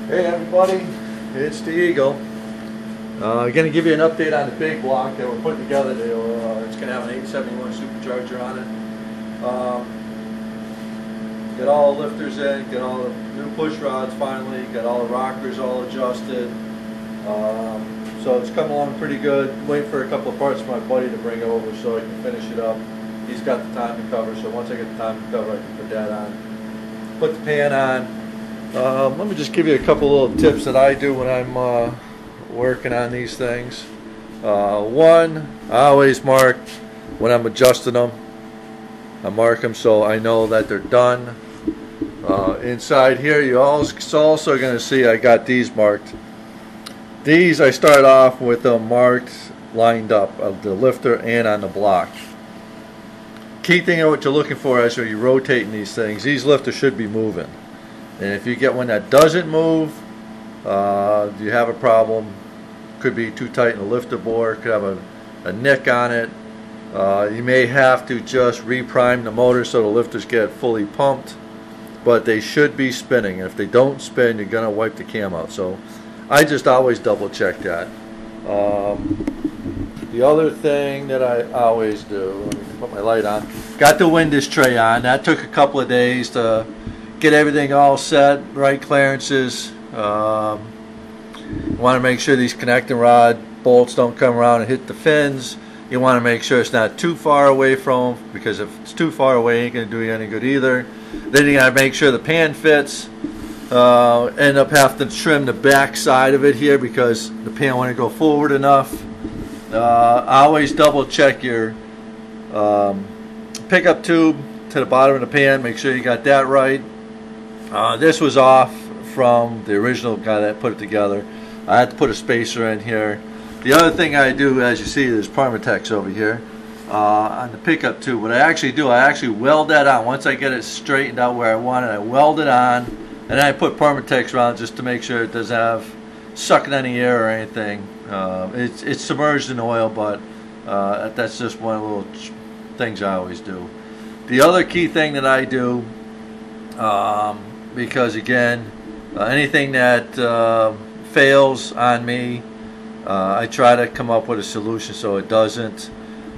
Hey everybody, it's the Eagle. I'm going to give you an update on the big block that we're putting together. It's going to have an 871 supercharger on it. Get all the lifters in, get all the new push rods finally, got all the rockers all adjusted. So it's coming along pretty good. I'm waiting for a couple of parts for my buddy to bring over so I can finish it up. He's got the time to cover, so once I get the time to cover I can put that on. Put the pan on. Let me just give you a couple little tips that I do when I'm working on these things. One, I always mark when I'm adjusting them. I mark them so I know that they're done. Inside here you're also going to see I got these marked. These I start off with them marked, lined up of the lifter and on the block. Key thing of what you're looking for as you're rotating these things, these lifters should be moving. And if you get one that doesn't move, you have a problem. Could be too tight in the lifter bore, could have a nick on it. You may have to just reprime the motor so the lifters get fully pumped, but they should be spinning. If they don't spin, you're going to wipe the cam out. So I just always double check that. The other thing that I always do, let me put my light on, got the windage tray on. That took a couple of days to get everything all set, right clearances. You want to make sure these connecting rod bolts don't come around and hit the fins. You want to make sure it's not too far away from them, because if it's too far away, it ain't going to do you any good either. Then you got to make sure the pan fits. End up having to trim the back side of it here because the pan won't go forward enough. I always double check your pickup tube to the bottom of the pan. Make sure you got that right. This was off from the original guy that put it together. I had to put a spacer in here. The other thing I do, as you see, there's Permatex over here on the pickup tube. What I actually do, I actually weld that on. Once I get it straightened out where I want it, I weld it on, and then I put Permatex around just to make sure it doesn't have sucking any air or anything. It's submerged in oil, but that's just one of the little things I always do. The other key thing that I do, because again, anything that fails on me, I try to come up with a solution so it doesn't.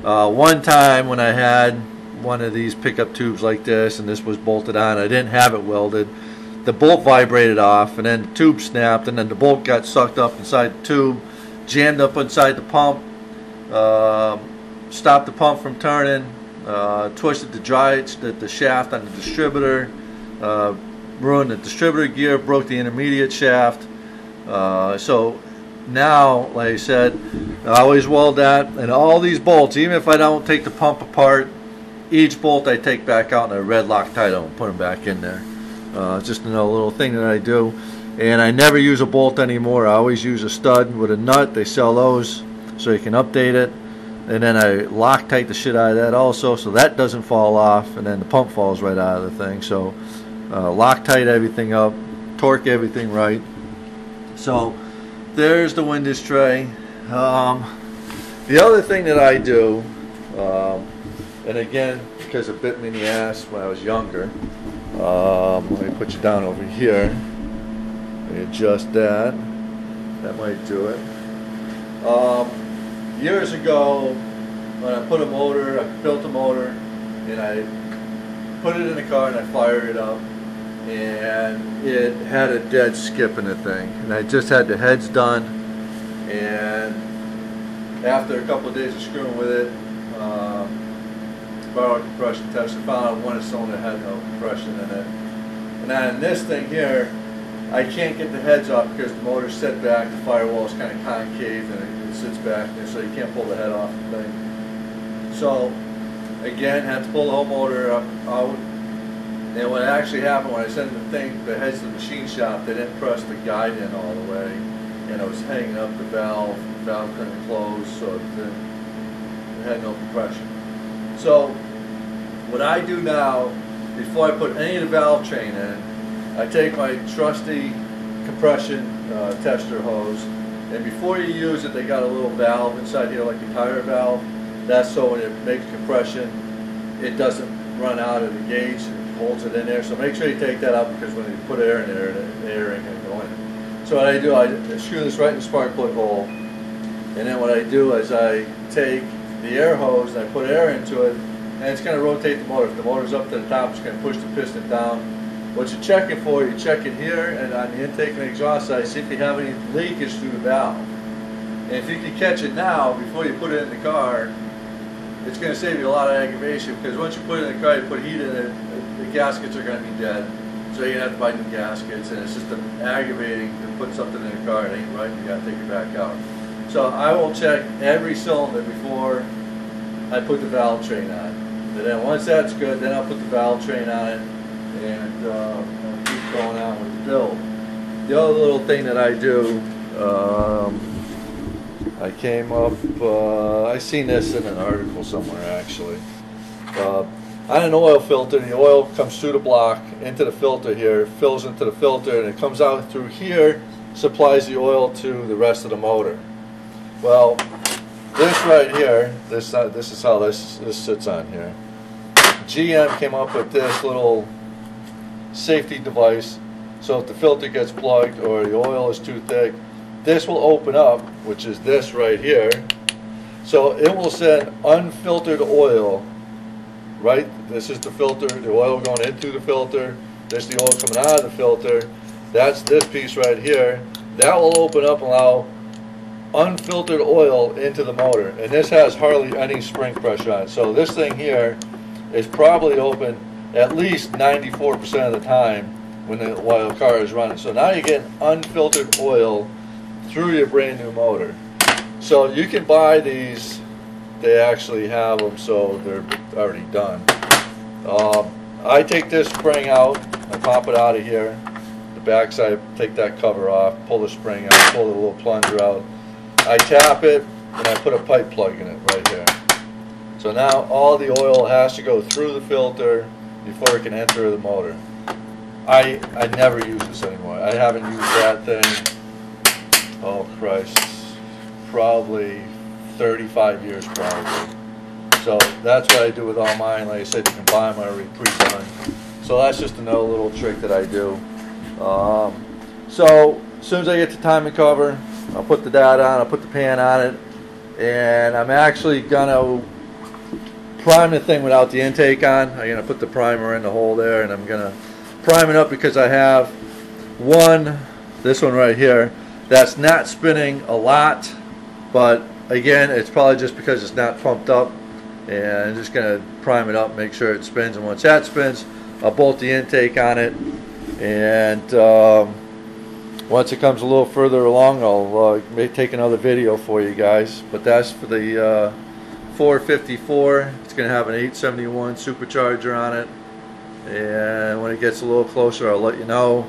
One time when I had one of these pickup tubes like this and this was bolted on, I didn't have it welded. The bolt vibrated off and then the tube snapped, and then the bolt got sucked up inside the tube, jammed up inside the pump, stopped the pump from turning, twisted the shaft on the distributor, ruined the distributor gear, broke the intermediate shaft. So now, like I said, I always weld that, and all these bolts, even if I don't take the pump apart, each bolt I take back out and I red Loctite them and put them back in there. Just another little thing that I do. And I never use a bolt anymore. I always use a stud with a nut. They sell those so you can update it. And then I Loctite the shit out of that also so that doesn't fall off, and then the pump falls right out of the thing. So Loctite everything up, torque everything right. So there's the windage tray. The other thing that I do, and again, because it bit me in the ass when I was younger, let me put you down over here. Let me adjust that. That might do it. Years ago, when I put a motor, I built a motor, and I put it in the car and I fired it up, and it had a dead skip in the thing, and I just had the heads done, and after a couple of days of screwing with it, borrowed a compression test, I found out one cylinder had no compression in it. And then this thing here, I can't get the heads off because the motor's set back, the firewall is kind of concave, and it sits back there, so you can't pull the head off the thing. So again, had to pull the whole motor out. And what actually happened when I sent the heads to the machine shop, they didn't press the guide in all the way, and it was hanging up the valve. The valve couldn't close, so it had no compression. So what I do now, before I put any of the valve train in, I take my trusty compression tester hose, and before you use it, they got a little valve inside here like a tire valve. That's so when it makes compression, it doesn't run out of the gauge. Holds it in there, so make sure you take that out, because when you put air in there, the air ain't going to go in. So what I do, I screw this right in the spark plug hole, and then what I do is I take the air hose and I put air into it, and it's going to rotate the motor. If the motor's up to the top, it's going to push the piston down. What you're checking for, you check it here and on the intake and exhaust side, see if you have any leakage through the valve. And if you can catch it now before you put it in the car, it's going to save you a lot of aggravation, because once you put it in the car, you put heat in it, the gaskets are going to be dead. So you're going to have to buy new gaskets, and it's just aggravating to put something in the car, it ain't right, you got to take it back out. So I will check every cylinder before I put the valve train on. And then once that's good, then I'll put the valve train on it, and I'll keep going on with the build. The other little thing that I do, I came up, I seen this in an article somewhere actually. On an oil filter, the oil comes through the block into the filter here, fills into the filter, and it comes out through here, supplies the oil to the rest of the motor. Well, this right here, this is how this sits on here. GM came up with this little safety device, so if the filter gets plugged or the oil is too thick, this will open up, which is this right here, so it will send unfiltered oil. Right, this is the filter, the oil going into the filter, this is the oil coming out of the filter, that's this piece right here. That will open up and allow unfiltered oil into the motor, and this has hardly any spring pressure on it. So this thing here is probably open at least 94% of the time while the car is running. So now you're getting unfiltered oil through your brand new motor. So you can buy these, they actually have them, so they're already done. I take this spring out, I pop it out of here, the back side, take that cover off, pull the spring out, pull the little plunger out, I tap it, and I put a pipe plug in it right here. So now all the oil has to go through the filter before it can enter the motor. I never use this anymore. I haven't used that thing, oh Christ, probably 35 years probably. So that's what I do with all mine. Like I said, you can buy them already pre-done. So that's just another little trick that I do. So as soon as I get the timing cover, I'll put the dad on, I'll put the pan on it, and I'm actually gonna prime the thing without the intake on. I'm gonna put the primer in the hole there, and I'm gonna prime it up because I have this one right here, that's not spinning a lot, but again, it's probably just because it's not pumped up, and I'm just going to prime it up, make sure it spins, and once that spins, I'll bolt the intake on it, and once it comes a little further along, I'll take another video for you guys. But that's for the 454. It's going to have an 871 supercharger on it, and when it gets a little closer, I'll let you know.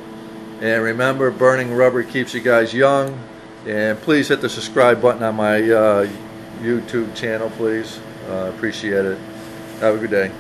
And remember, burning rubber keeps you guys young. And please hit the subscribe button on my YouTube channel, please. Appreciate it. Have a good day.